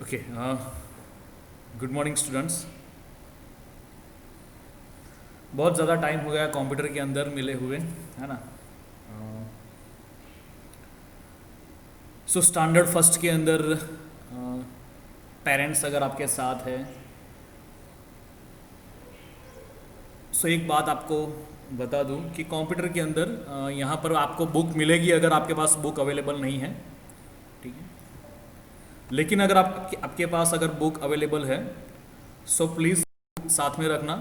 Okay. Good morning students. बहुत ज़्यादा time हो गया कंप्यूटर के अंदर मिले हुए, है ना। सो स्टैंडर्ड फर्स्ट के अंदर पेरेंट्स अगर आपके साथ है, सो एक बात आपको बता दूं कि कंप्यूटर के अंदर यहाँ पर आपको बुक मिलेगी अगर आपके पास बुक अवेलेबल नहीं है, ठीक है। लेकिन अगर आपके पास अगर बुक अवेलेबल है, सो प्लीज़ साथ में रखना।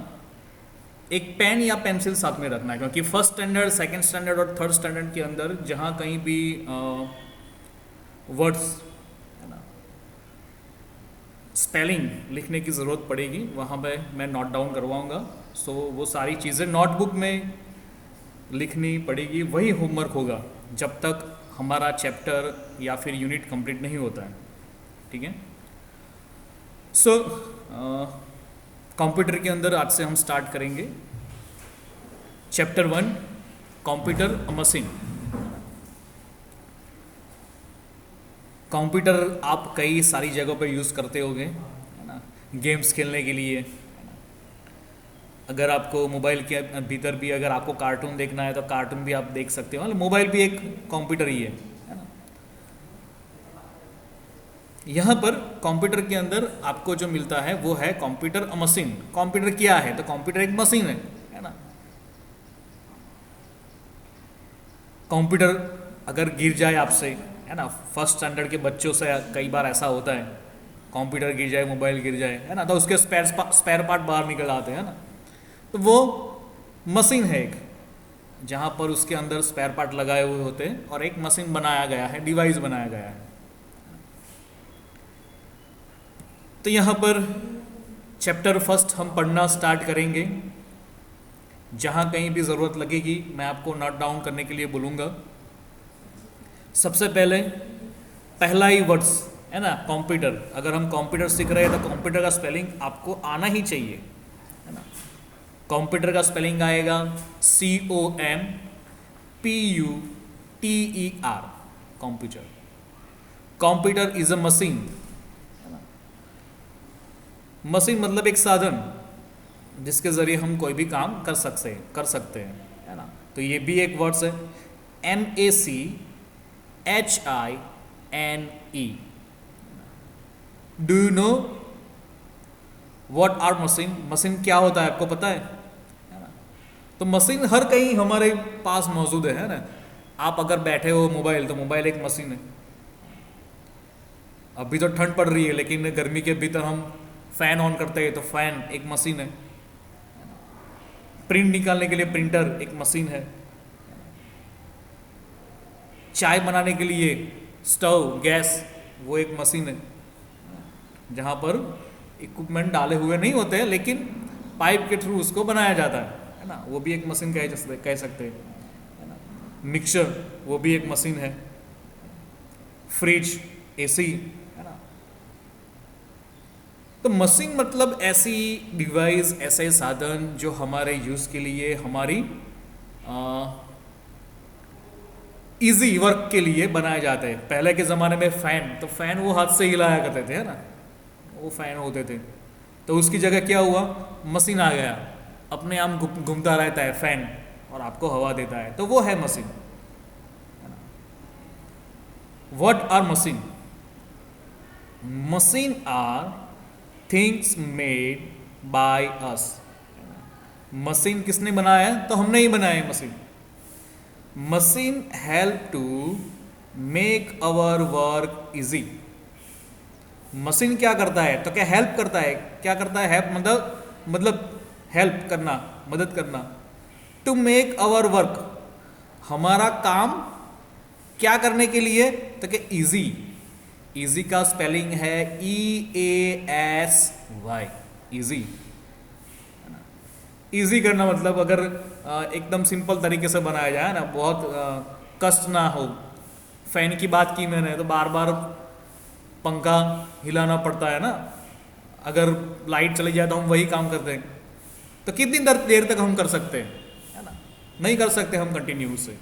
एक पेन या पेंसिल साथ में रखना है, क्योंकि फर्स्ट स्टैंडर्ड, सेकंड स्टैंडर्ड और थर्ड स्टैंडर्ड के अंदर जहाँ कहीं भी वर्ड्स, है ना, स्पेलिंग लिखने की ज़रूरत पड़ेगी, वहाँ पे मैं नोट डाउन करवाऊँगा। सो वो सारी चीज़ें नोटबुक में लिखनी पड़ेगी, वही होमवर्क होगा जब तक हमारा चैप्टर या फिर यूनिट कंप्लीट नहीं होता है, ठीक है। सो कंप्यूटर के अंदर आज से हम स्टार्ट करेंगे चैप्टर 1, कंप्यूटर मशीन। कंप्यूटर आप कई सारी जगहों पर यूज़ करते होंगे, है ना, गेम्स खेलने के लिए। अगर आपको मोबाइल के भीतर भी अगर आपको कार्टून देखना है तो कार्टून भी आप देख सकते हो, मतलब मोबाइल भी एक कंप्यूटर ही है ना। यहाँ पर कंप्यूटर के अंदर आपको जो मिलता है वो है कंप्यूटर मशीन। कंप्यूटर क्या है? तो कंप्यूटर एक मशीन है ना। कंप्यूटर अगर गिर जाए आपसे, है ना, फर्स्ट स्टैंडर्ड के बच्चों से कई बार ऐसा होता है, कंप्यूटर गिर जाए, मोबाइल गिर जाए, है ना, तो उसके स्पेयर पार्ट बाहर निकल आते हैं ना। तो वो मशीन है एक, जहाँ पर उसके अंदर स्पेयर पार्ट लगाए हुए होते हैं और एक मशीन बनाया गया है, डिवाइस बनाया गया है। तो यहाँ पर चैप्टर फर्स्ट हम पढ़ना स्टार्ट करेंगे। जहाँ कहीं भी ज़रूरत लगेगी मैं आपको नोट डाउन करने के लिए बोलूँगा। सबसे पहले पहला ही वर्ड्स, है ना, कंप्यूटर। अगर हम कंप्यूटर सीख रहे हैं तो कंप्यूटर का स्पेलिंग आपको आना ही चाहिए, है ना। कंप्यूटर का स्पेलिंग आएगा COMPUTER, computer. Computer is a machine, है ना। मशीन मतलब एक साधन जिसके ज़रिए हम कोई भी काम कर सकते हैं, है ना। तो ये भी एक वर्ड्स है, MACHINE। Do you know what are machine? Machine क्या होता है आपको पता है ना। तो मशीन हर कहीं हमारे पास मौजूद है ना। आप अगर बैठे हो मोबाइल, तो मोबाइल एक मशीन है। अभी तो ठंड पड़ रही है, लेकिन गर्मी के भीतर हम फैन ऑन करते हैं तो फैन एक मशीन है। प्रिंट निकालने के लिए प्रिंटर एक मशीन है। चाय बनाने के लिए स्टोव, गैस, वो एक मशीन है, जहाँ पर इक्विपमेंट डाले हुए नहीं होते हैं, लेकिन पाइप के थ्रू उसको बनाया जाता है ना। वो भी एक मशीन कह सकते हैं, है ना। मिक्सर, वो भी एक मशीन है। फ्रिज, AC, है ना। तो मशीन मतलब ऐसी डिवाइस, ऐसे साधन जो हमारे यूज़ के लिए, हमारी इजी वर्क के लिए बनाए जाते हैं। पहले के ज़माने में फ़ैन, तो फ़ैन वो हाथ से हिलाया करते थे, है ना, वो फ़ैन होते थे। तो उसकी जगह क्या हुआ, मशीन आ गया, अपने आप घूमता रहता है फ़ैन और आपको हवा देता है, तो वो है machine. What are machine? Machine are things made by us. Machine किसने बनाया है? तो हमने ही बनाया है machine. Machine help to make our work easy. Machine क्या करता है? तो क्या हेल्प करता है? क्या करता है? हेल्प मतलब हेल्प करना, मदद करना। टू मेक अवर वर्क, हमारा काम क्या करने के लिए? तो क्या इजी। इजी का स्पेलिंग है EASY, इजी। इजी करना मतलब अगर एकदम सिंपल तरीके से बनाया जाए ना, बहुत कष्ट ना हो। फैन की बात की मैंने, तो बार बार पंखा हिलाना पड़ता है ना। अगर लाइट चली जाए तो हम वही काम करते हैं, तो कितनी देर तक हम कर सकते हैं, है ना, नहीं कर सकते हम कंटिन्यू से।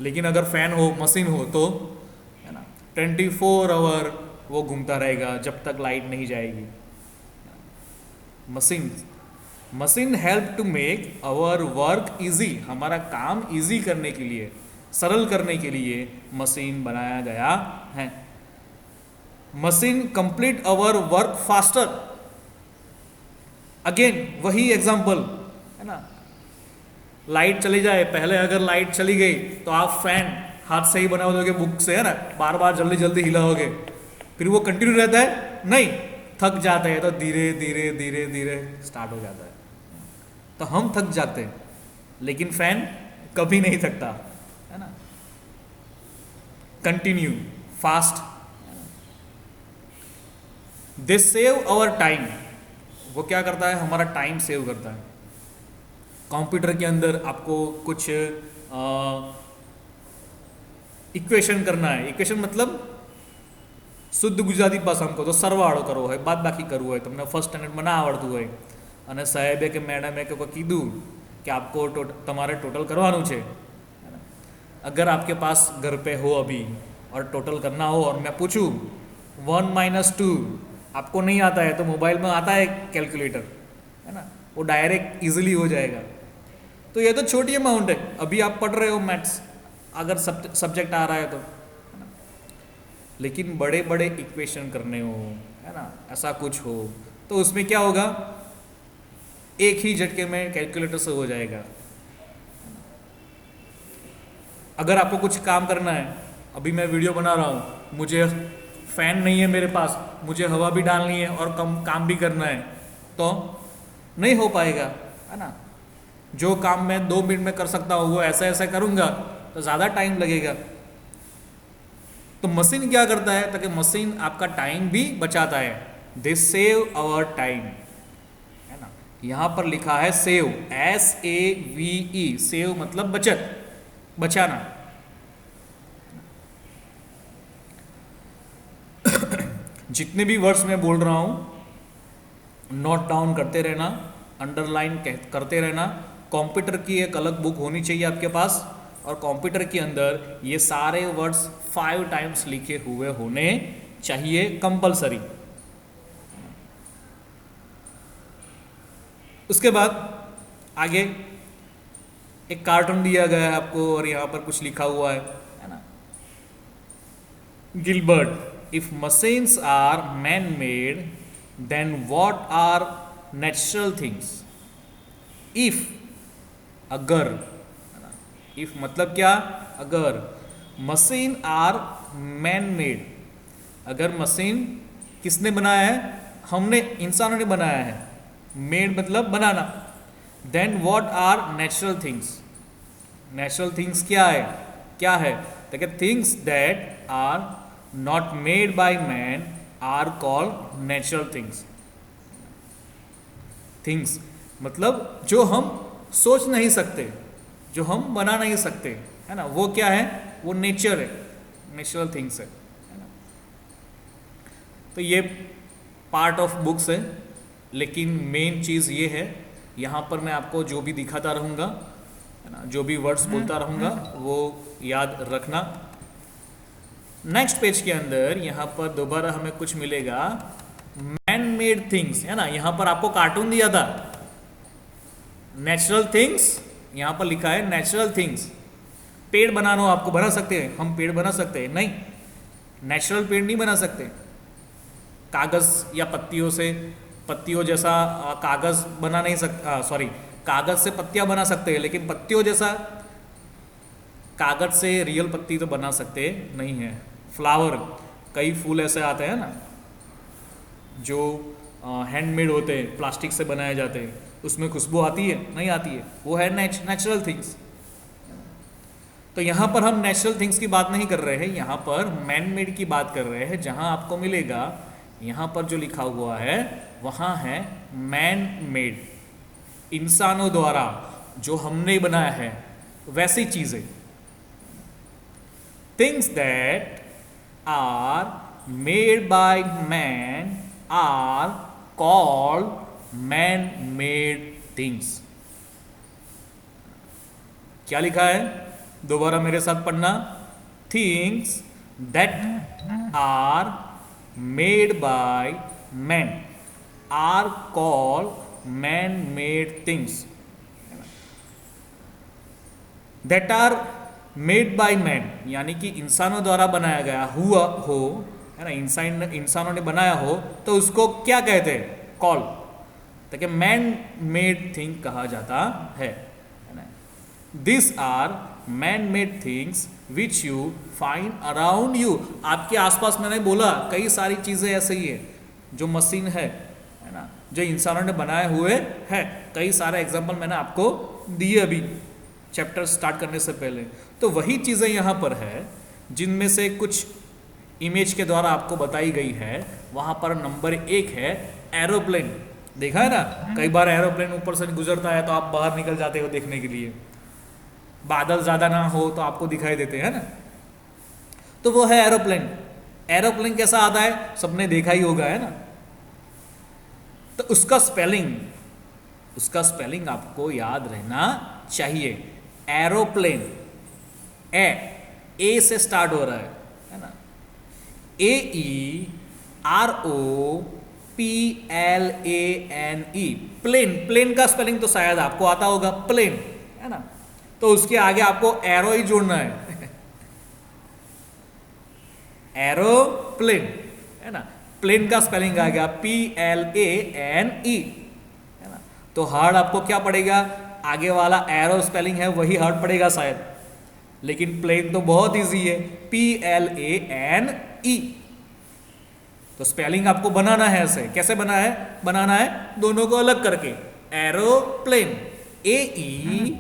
लेकिन अगर फैन हो, मशीन हो, तो है ना, 24 आवर वो घूमता रहेगा जब तक लाइट नहीं जाएगी। Machine machine help to make our work easy, हमारा काम इजी करने के लिए, सरल करने के लिए मशीन बनाया गया है। Machine complete our work faster, again वही एग्जांपल है ना। लाइट चली जाए, पहले अगर लाइट चली गई तो आप फैन हाथ से ही बना दोगे बुक से, है ना, बार बार जल्दी जल्दी हिलाओगे, फिर वो कंटिन्यू रहता है नहीं, थक जाते हैं तो धीरे धीरे धीरे धीरे स्टार्ट हो जाता है। तो हम थक जाते हैं, लेकिन फैन कभी नहीं थकता, है ना, continue fast. They save our time, वो क्या करता है, हमारा टाइम सेव करता है। कंप्यूटर के अंदर आपको कुछ इक्वेशन करना है, इक्वेशन मतलब શુદ્ધ ગુજરાતી ભાષામાં કહો તો સરવાળો કરવો હોય, બાદબાકી કરવું હોય, તમને ફર્સ્ટ સ્ટાન્ડર્ડમાં ના આવડતું હોય અને સાહેબે કે મેડમે કે કીધું कि आपको तुम्हारे टोटल करवाનું છે, अगर आपके पास घर पे हो अभी और टोटल करना हो और मैं पूछूं 1 - 2 आपको नहीं आता है, तो मोबाइल में आता है कैलकुलेटर, है ना, वो डायरेक्ट इजीली हो जाएगा। तो ये तो छोटी अमाउंट है, अभी आप पढ़ रहे हो मैथ्स, अगर सब्जेक्ट आ रहा है तो, लेकिन बड़े बड़े इक्वेशन करने हो, है ना, ऐसा कुछ हो तो उसमें क्या होगा, एक ही झटके में कैलकुलेटर से हो जाएगा। अगर आपको कुछ काम करना है, अभी मैं वीडियो बना रहा हूँ, मुझे फैन नहीं है मेरे पास, मुझे हवा भी डालनी है और काम भी करना है, तो नहीं हो पाएगा, है ना। जो काम मैं 2 मिनट में कर सकता हूँ वो ऐसा ऐसा करूँगा तो ज़्यादा टाइम लगेगा। तो मशीन क्या करता है, ताकि मशीन आपका टाइम भी बचाता है। दे सेव आवर टाइम, है ना, यहाँ पर लिखा है सेव, SAVE, सेव मतलब बचत, बचाना। जितने भी वर्ड्स मैं बोल रहा हूँ नोट डाउन करते रहना, अंडरलाइन करते रहना। कंप्यूटर की एक अलग बुक होनी चाहिए आपके पास, और कंप्यूटर के अंदर ये सारे वर्ड्स 5 टाइम्स लिखे हुए होने चाहिए, कंपलसरी। उसके बाद आगे एक कार्टून दिया गया है आपको और यहाँ पर कुछ लिखा हुआ है ना, Gilbert, if machines are man made then what are natural things. If, अगर, इफ मतलब क्या, अगर, मशीन आर मैन मेड, अगर मशीन किसने बनाया है, हमने, इंसानों ने बनाया है, मेड मतलब बनाना, then what are natural things. Natural things क्या है, क्या है, देखिए, things that are not made by man are called natural things. Things मतलब जो हम सोच नहीं सकते, जो हम बना नहीं सकते, है ना, वो क्या है, वो नेचर है, नेचुरल थिंग्स है ना। तो ये पार्ट ऑफ बुक्स है, लेकिन मेन चीज़ ये है, यहाँ पर मैं आपको जो भी दिखाता रहूँगा, है ना, जो भी वर्ड्स बोलता रहूँगा वो याद रखना। नेक्स्ट पेज के अंदर यहाँ पर दोबारा हमें कुछ मिलेगा, मैन मेड थिंग्स, है ना। यहाँ पर आपको कार्टून दिया था, नेचुरल थिंग्स, यहाँ पर लिखा है नेचुरल थिंग्स। पेड़ बनाना हो आपको, बना सकते हैं, हम पेड़ बना सकते हैं, नहीं, नेचुरल पेड़ नहीं बना सकते। कागज़ या पत्तियों से, पत्तियों जैसा कागज़ बना नहीं सकता, सॉरी, कागज़ से पत्तियाँ बना सकते हैं, लेकिन पत्तियों जैसा कागज़ से रियल पत्ती तो बना सकते नहीं है। फ्लावर, कई फूल ऐसे आते हैं ना जो हैंडमेड होते हैं, प्लास्टिक से बनाए जाते हैं, उसमें खुशबू आती है, नहीं आती है, वो है नेचुरल थिंग्स। तो यहाँ पर हम नेचुरल थिंग्स की बात नहीं कर रहे हैं, यहाँ पर मैन मेड की बात कर रहे हैं। जहाँ आपको मिलेगा, यहाँ पर जो लिखा हुआ है वहाँ है मैन मेड, इंसानों द्वारा जो हमने बनाया है वैसी चीज़ें। Things that are made by man are called man made things. क्या लिखा है, दोबारा मेरे साथ पढ़ना, things that are made by man are called man made things that are made by man, यानी कि इंसानों द्वारा बनाया गया हुआ हो, है ना, इंसानों ने बनाया हो तो उसको क्या कहते हैं, कॉल, ताकि मैन मेड थिंग कहा जाता है ना। This are man made things which you find around you, आपके आसपास, मैंने बोला कई सारी चीज़ें ऐसे ही है जो मशीन है ना, जो इंसानों ने बनाए हुए है। कई सारे एग्जाम्पल मैंने आपको दिए अभी चैप्टर स्टार्ट करने से पहले। तो वही चीज़ें यहाँ पर है जिनमें से कुछ इमेज के द्वारा आपको बताई गई है। वहाँ पर नंबर 1 है एरोप्लेन। देखा है ना, कई बार एरोप्लेन ऊपर से गुजरता है तो आप बाहर निकल जाते हो देखने के लिए, बादल ज़्यादा ना हो तो आपको दिखाई देते हैं ना, तो वो है एरोप्लेन। एरोप्लेन कैसा आता है, सबने देखा ही होगा, है ना। तो उसका स्पेलिंग आपको याद रहना चाहिए। एरोप्लेन, ए से स्टार्ट हो रहा है ना, AEROPLANE, प्लेन का स्पेलिंग तो शायद आपको आता होगा, प्लेन, है ना। तो उसके आगे आपको एरो ही जोड़ना है एरोप्लेन, है ना। प्लेन का स्पेलिंग आ गया PLANE, है ना। तो हार्ड आपको क्या पड़ेगा, आगे वाला एरो स्पेलिंग है वही हार्ड पड़ेगा शायद, लेकिन प्लेन तो बहुत इजी है, PLANE। तो स्पेलिंग आपको बनाना है ऐसे, कैसे बनाना है दोनों को अलग करके, एरोप्लेन AEROPLANE,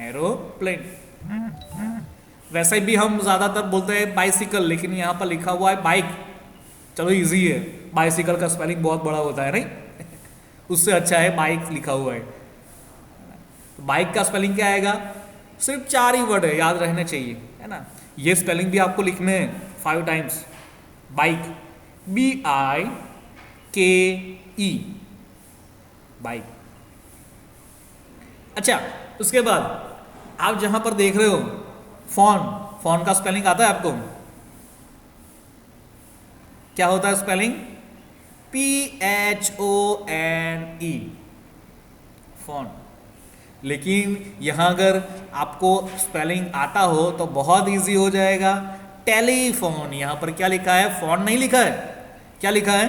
एरोप्लेन। वैसे भी हम ज्यादातर बोलते हैं बाइसिकल, लेकिन यहाँ पर लिखा हुआ है बाइक, चलो इजी है, बाइसिकल का स्पेलिंग बहुत बड़ा होता है नहीं उससे अच्छा है बाइक लिखा हुआ है। तो बाइक का स्पेलिंग क्या आएगा, सिर्फ 4 ही वर्ड है, याद रहने चाहिए, है ना। ये स्पेलिंग भी आपको लिखने हैं 5 टाइम्स, बाइक, BIKE, बाइक। अच्छा, उसके बाद आप जहां पर देख रहे हो फोन का स्पेलिंग आता है आपको, क्या होता है स्पेलिंग, PHONE, फोन। लेकिन यहां अगर आपको स्पेलिंग आता हो तो बहुत इजी हो जाएगा, टेलीफोन। यहां पर क्या लिखा है, फोन नहीं लिखा है, क्या लिखा है,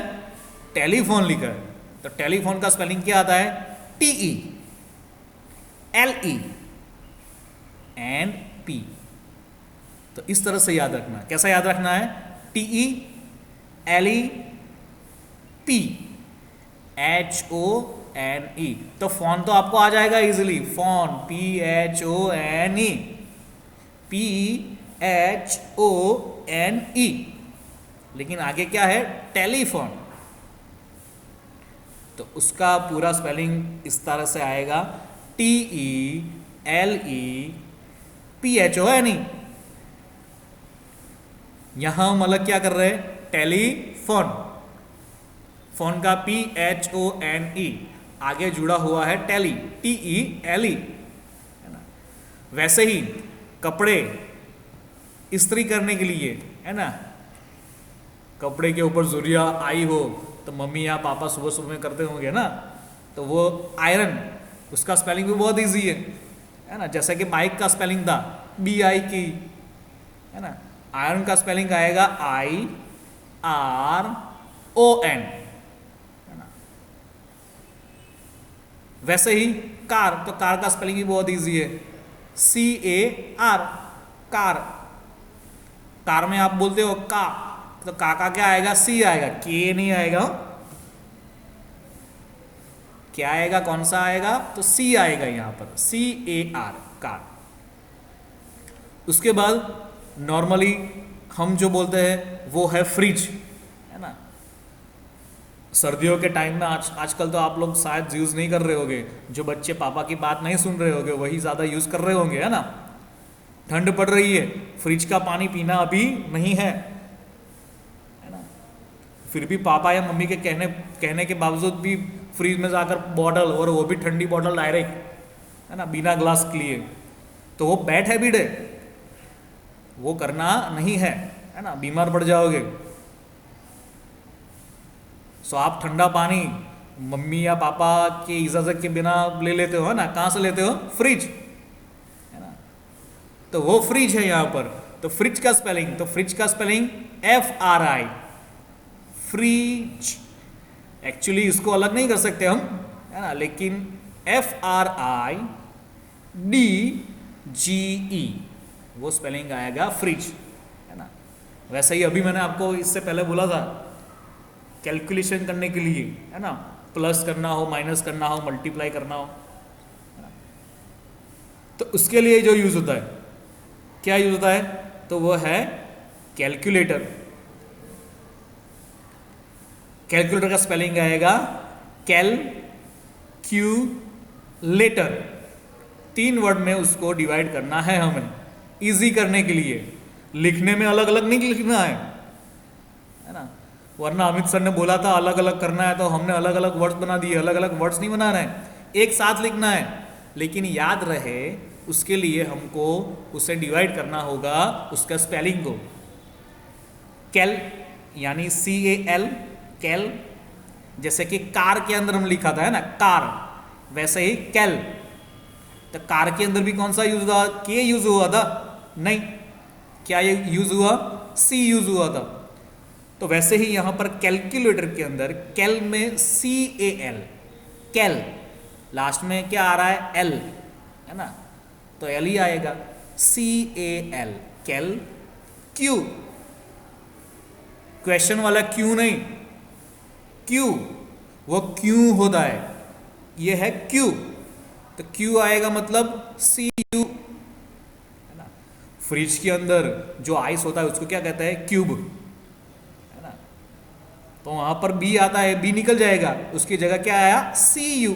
टेलीफोन लिखा है। तो टेलीफोन का स्पेलिंग क्या आता है, TELENP। तो इस तरह से याद रखना, कैसा याद रखना है, TELEPHONE। तो फोन तो आपको आ जाएगा इजीली, फोन PHONE, लेकिन आगे क्या है, टेलीफोन। तो उसका पूरा स्पेलिंग इस तरह से आएगा, TELEPHONE। यहां हम अलग क्या कर रहे हैं, टेलीफोन, फोन का PHONE, आगे जुड़ा हुआ है टेली, TELE, है ना। वैसे ही कपड़े इस्त्री करने के लिए, है ना, कपड़े के ऊपर जुरिया आई हो तो मम्मी या पापा सुबह सुबह करते होंगे ना, तो वो आयरन, उसका स्पेलिंग भी बहुत इजी है ना। जैसे कि बाइक का स्पेलिंग था BIK, है ना, आयरन का स्पेलिंग आएगा IRON, है ना। वैसे ही कार, तो कार का स्पेलिंग भी बहुत इजी है, CAR, कार। कार में आप बोलते हो का, तो का क्या आएगा, C आएगा, K नहीं आएगा, क्या आएगा, कौन सा आएगा, तो C आएगा यहां पर, CAR, कार। उसके बाद नॉर्मली हम जो बोलते हैं वो है फ्रिज, है ना। सर्दियों के टाइम में आजकल तो आप लोग शायद यूज नहीं कर रहे होंगे, जो बच्चे पापा की बात नहीं सुन रहे होंगे वही ज्यादा यूज कर रहे होंगे, है ना। ठंड पड़ रही है, फ्रिज का पानी पीना अभी नहीं है ना, फिर भी पापा या मम्मी के कहने के बावजूद भी फ्रिज में जाकर बॉटल, और वो भी ठंडी बॉटल डायरेक्ट, है ना, बिना ग्लास लिए, तो वो बैड हैबिट है। वो करना नहीं है ना, बीमार पड़ जाओगे। सो आप ठंडा पानी मम्मी या पापा की इजाजत के बिना ले लेते हो ना, कहाँ से लेते हो? फ्रिज, है ना। तो वो फ्रिज है यहाँ पर। तो फ्रिज का स्पेलिंग, तो फ्रिज का स्पेलिंग FRI, फ्रिज। एक्चुअली इसको अलग नहीं कर सकते हम, है ना, लेकिन FRIDGE वो स्पेलिंग आएगा फ्रिज, है ना। वैसे ही अभी मैंने आपको इससे पहले बोला था, कैलकुलेशन करने के लिए, है ना, प्लस करना हो, माइनस करना हो, मल्टीप्लाई करना हो, है ना, तो उसके लिए जो यूज होता है, क्या यूज होता है? तो वो है कैलकुलेटर। कैलकुलेटर का स्पेलिंग आएगा कैलक्यूलेटर। 3 वर्ड में उसको डिवाइड करना है हमें, इजी करने के लिए। लिखने में अलग अलग नहीं लिखना है ना। वरना अमित सर ने बोला था अलग अलग करना है, तो हमने अलग अलग वर्ड्स बना दिए। अलग अलग वर्ड्स नहीं बनाना है, एक साथ लिखना है, लेकिन याद रहे उसके लिए हमको उसे डिवाइड करना होगा, उसका स्पेलिंग को। कैल यानी CAL, कैल, जैसे कि कार के अंदर हम लिखा था, है ना, कार, वैसे ही कैल। तो कार के अंदर भी कौन सा यूज हुआ? के यूज हुआ था? नहीं, क्या ये यूज हुआ? C यूज हुआ था। तो वैसे ही यहां पर कैलकुलेटर के अंदर कैल में CAL, कैल, लास्ट में क्या आ रहा है? L, है ना, तो L ही आएगा। CAL, कैल क्यू, क्वेश्चन वाला क्यों नहीं, क्यू, वो क्यों होता है, ये है क्यू। तो क्यू आएगा मतलब CU, है ना। फ्रिज के अंदर जो आइस होता है उसको क्या कहते हैं? क्यूब, है ना। तो वहां पर B आता है, B निकल जाएगा, उसकी जगह क्या आया? CU,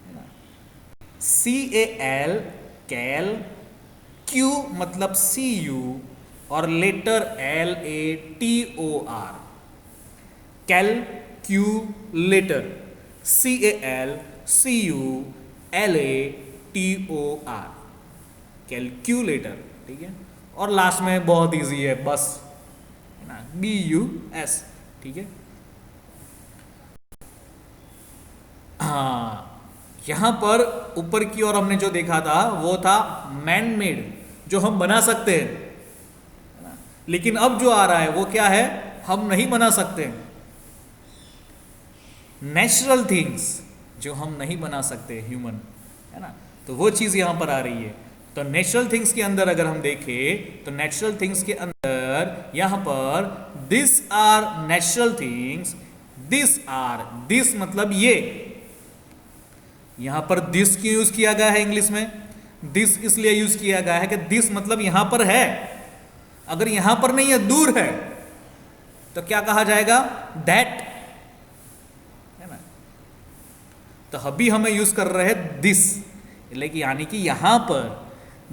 है ना। CAL, कैल, क्यू मतलब CU, और letter LATOR, calculator, CALCULATOR, calculator, ठीक है। और लास्ट में बहुत इजी है, बस, है ना, BUS, ठीक है। हाँ, यहां पर ऊपर की ओर हमने जो देखा था वो था मैन मेड, जो हम बना सकते हैं, है ना। लेकिन अब जो आ रहा है वो क्या है? हम नहीं बना सकते। नेचुरल थिंग्स, जो हम नहीं बना सकते ह्यूमन, है ना, तो वो चीज यहां पर आ रही है। तो नेचुरल थिंग्स के अंदर अगर हम देखें तो नेचुरल थिंग्स के अंदर यहां पर this are natural things, this are, this मतलब ये। यहां पर दिस क्यों यूज किया गया है इंग्लिश में? दिस इसलिए यूज किया गया है कि दिस मतलब यहां पर है, अगर यहां पर नहीं है, दूर है, तो क्या कहा जाएगा? दैट, है ना। तो अभी हमें यूज कर रहे हैं दिस, लेकिन यानी कि यहां पर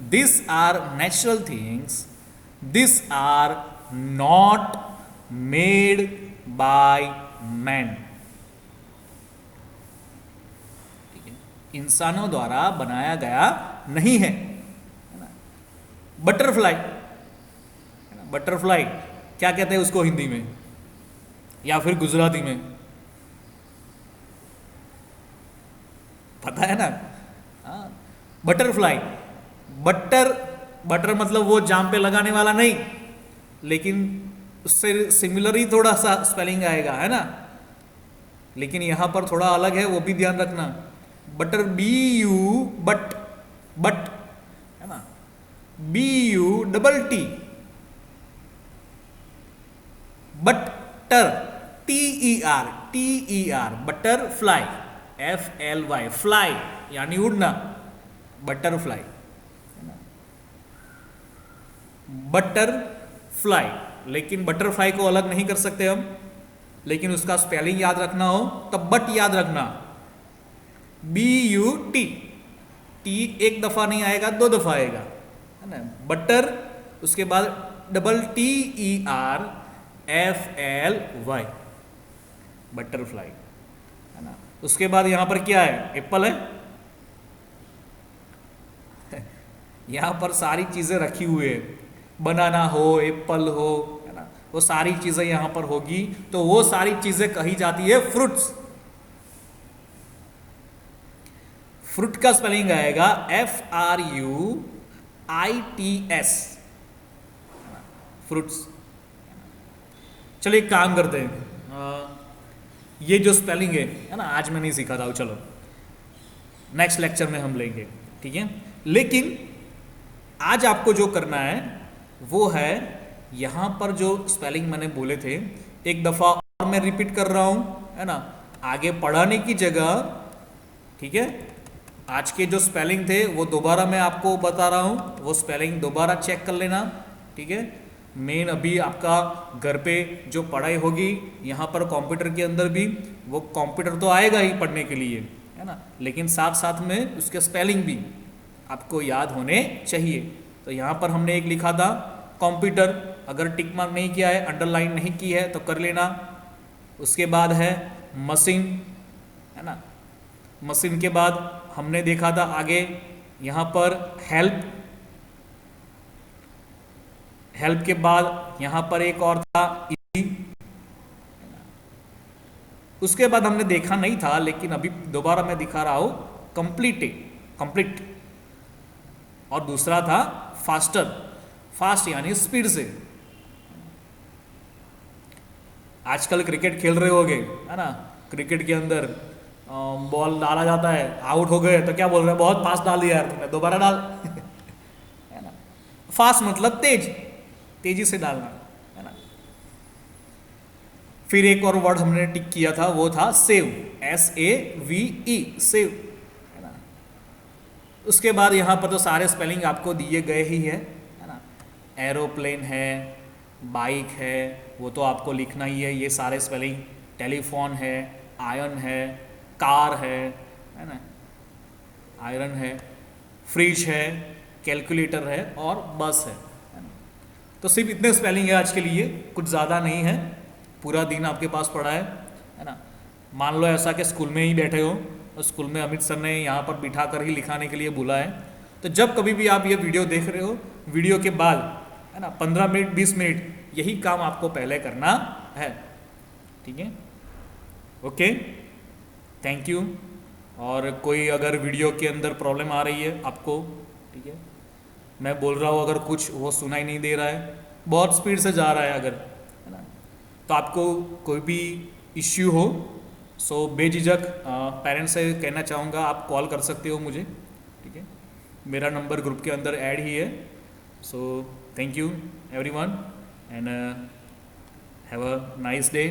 this are natural things, this are not made by man, इंसानों द्वारा बनाया गया नहीं है, ना। बटरफ्लाई, बटरफ्लाई क्या कहते हैं उसको हिंदी में या फिर गुजराती में? पता है ना? बटरफ्लाई, बटर, बटर मतलब वो जाम पे लगाने वाला नहीं, लेकिन उससे सिमिलर ही थोड़ा सा स्पेलिंग आएगा, है ना। लेकिन यहां पर थोड़ा अलग है, वो भी ध्यान रखना। बटर BU, बट, बट, है ना, BUTT, butter, TER, butterfly, FLY, fly यानी उड़ना, बटरफ्लाई, बटरफ्लाई। लेकिन बटरफ्लाई को अलग नहीं कर सकते हम, लेकिन उसका स्पेलिंग याद रखना हो तब बट याद रखना, BUT, T एक दफा नहीं आएगा, 2 दफा आएगा, है ना। बटर, उसके बाद TERFLY, बटरफ्लाई, है ना। उसके बाद यहां पर क्या है? एप्पल है। यहां पर सारी चीजें रखी हुई है, बनाना हो, एप्पल हो, है ना, वो सारी चीज़ें यहाँ पर होगी, तो वो सारी चीज़ें कही जाती है फ्रूट्स। फ्रूट का स्पेलिंग आएगा FRUITS, फ्रूट्स। चलिए एक काम करते हैं, ये जो स्पेलिंग है ना, आज मैं नहीं सीखा था, चलो नेक्स्ट लेक्चर में हम लेंगे, ठीक है। लेकिन आज आपको जो करना है वो है, यहाँ पर जो स्पेलिंग मैंने बोले थे एक दफ़ा और मैं रिपीट कर रहा हूँ, है ना, आगे पढ़ाने की जगह, ठीक है। आज के जो स्पेलिंग थे वो दोबारा मैं आपको बता रहा हूँ, वो स्पेलिंग दोबारा चेक कर लेना, ठीक है। मेन अभी आपका घर पे जो पढ़ाई होगी, यहाँ पर कंप्यूटर के अंदर भी वो कंप्यूटर तो आएगा ही पढ़ने के लिए, है ना, लेकिन साथ साथ में उसके स्पेलिंग भी आपको याद होने चाहिए। तो यहाँ पर हमने एक लिखा था कंप्यूटर, अगर टिक मार्क नहीं किया है, अंडरलाइन नहीं की है तो कर लेना। उसके बाद है मशीन, है ना, मशीन के बाद हमने देखा था आगे यहाँ पर हेल्प, हेल्प के बाद यहाँ पर एक और था इजी, उसके बाद हमने देखा नहीं था लेकिन अभी दोबारा मैं दिखा रहा हूँ कंप्लीट, कंप्लीट, और दूसरा था फास्टर, फास्ट यानी स्पीड से। आजकल क्रिकेट खेल रहे होगे, है ना, क्रिकेट के अंदर बॉल डाला जाता है, आउट हो गए तो क्या बोल रहे हैं, बहुत फास्ट डाल दिया यार तुमने, दोबारा डाल है ना। फास्ट मतलब तेज, तेजी से डालना, है ना। फिर एक और वर्ड हमने टिक किया था, वो था सेव, SAVE, सेव, है ना। उसके बाद यहाँ पर तो सारे स्पेलिंग आपको दिए गए ही है ना। एरोप्लेन है, बाइक है, वो तो आपको लिखना ही है, ये सारे स्पेलिंग। टेलीफोन है, आयरन है, कार है ना, आयरन है, फ्रिज है, कैलकुलेटर है और बस है ना। तो सिर्फ इतने स्पेलिंग है आज के लिए, कुछ ज़्यादा नहीं है। पूरा दिन आपके पास पड़ा है ना। मान लो ऐसा कि स्कूल में ही बैठे हो और स्कूल में अमित सर ने यहाँ पर बिठा कर ही लिखाने के लिए बोला है, तो जब कभी भी आप ये वीडियो देख रहे हो, वीडियो के बाद, है ना, 15 मिनट 20 मिनट यही काम आपको पहले करना है, ठीक है। Okay, thank you. और कोई अगर वीडियो के अंदर प्रॉब्लम आ रही है आपको, ठीक है, मैं बोल रहा हूँ अगर कुछ वो सुनाई नहीं दे रहा है, बहुत स्पीड से जा रहा है अगर, है ना, तो आपको कोई भी इश्यू हो, सो बेझिझक पेरेंट्स से कहना चाहूँगा आप कॉल कर सकते हो मुझे, ठीक है। मेरा नंबर ग्रुप के अंदर ऐड ही है। So thank you everyone and have a nice day.